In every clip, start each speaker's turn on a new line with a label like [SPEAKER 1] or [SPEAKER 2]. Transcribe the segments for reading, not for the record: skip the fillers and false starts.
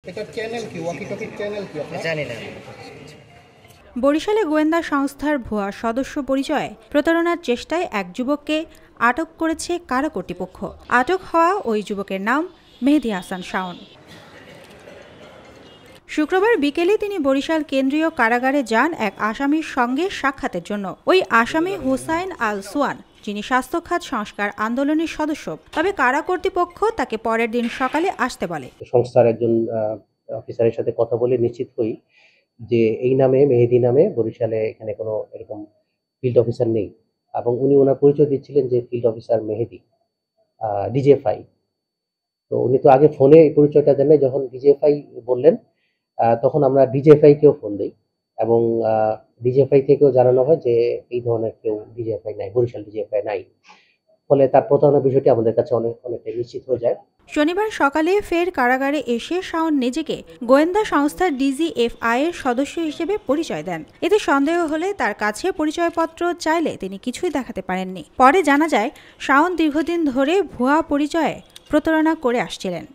[SPEAKER 1] এটা চ্যানেল কি ওয়াকি-টকির চ্যানেল কি আপনারা
[SPEAKER 2] জানি না।
[SPEAKER 3] বরিশালে গোয়েন্দা সংস্থার ভুয়া সদস্য পরিচয়ে প্রতারণার চেষ্টায় এক যুবককে আটক করেছে কারা কর্তৃপক্ষ। আটক হওয়া ওই যুবকের নাম মেহেদী হাসান শাওন। শুক্রবার বিকেলে তিনি বরিশাল কেন্দ্রীয় কারাগারে যান এক আসামির সঙ্গে সাক্ষাতের জন্য। ওই আসামি হুসাইন আল সুয়ান, যিনি স্বাস্থ্য খাত সংস্কার আন্দোলনের সদস্য। তবে কারা কর্তৃপক্ষ তাকে পরের দিন সকালে আসতে বলে।
[SPEAKER 4] সংস্থার একজন অফিসারের সাথে কথা বলে নিশ্চিত হই যে এই নামে মেহেদী নামে বরিশালে এখানে কোনো এরকম ফিল্ড অফিসার নেই, এবং উনি ওনার পরিচয় দিচ্ছিলেন যে ফিল্ড অফিসার মেহেদী ডিজিএফআই। তো উনি তো আগে ফোনে এই পরিচয়টা দেন নাই, যখন ডিজিএফআই বললেন তখন আমরা ডিজিএফআই কেও ফোন দিই, এবং ডিজিএফআই থেকেও জানানো হয় যে এই ধরনের কেউ ডিজিএফআই নাই, বরিশাল ডিজিএফআই নাই। ফলে তার প্রতারণার বিষয়টি আমাদের কাছে অনেকটা নিশ্চিত হয়ে যায়।
[SPEAKER 3] শনিবার সকালে ফের কারাগারে এসে শাওন নিজেকে গোয়েন্দা সংস্থা ডিজিএফআই এর সদস্য হিসেবে পরিচয় দেন। এতে সন্দেহ হলে তার কাছে পরিচয়পত্র চাইলে তিনি কিছুই দেখাতে পারেননি। পরে জানা যায় শাওন দীর্ঘদিন ধরে ভুয়া পরিচয়ে প্রতারণা করে আসছিলেন।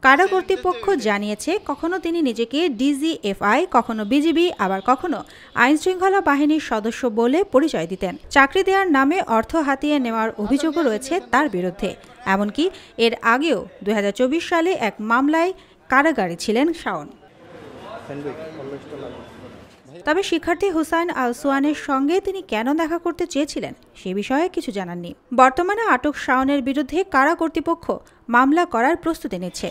[SPEAKER 3] কারা কর্তৃপক্ষ জানিয়েছে, কখনো তিনি নিজেকে ডিজিএফআই, কখনো বিজিবি, আবার কখনো আইনশৃঙ্খলা বাহিনীর সদস্য বলে পরিচয় দিতেন। চাকরি দেওয়ার নামে অর্থ হাতিয়ে নেওয়ার অভিযোগও রয়েছে তার বিরুদ্ধে। এমনকি এর আগেও 2024 সালে এক মামলায় কারাগারে ছিলেন শাওন। তবে শিক্ষার্থী হুসাইন আল সুয়ানের সঙ্গে তিনি কেন দেখা করতে চেয়েছিলেন সে বিষয়ে কিছু জানাননি। বর্তমানে আটক শাওনের বিরুদ্ধে কারা কর্তৃপক্ষ মামলা করার প্রস্তুতি নিচ্ছে।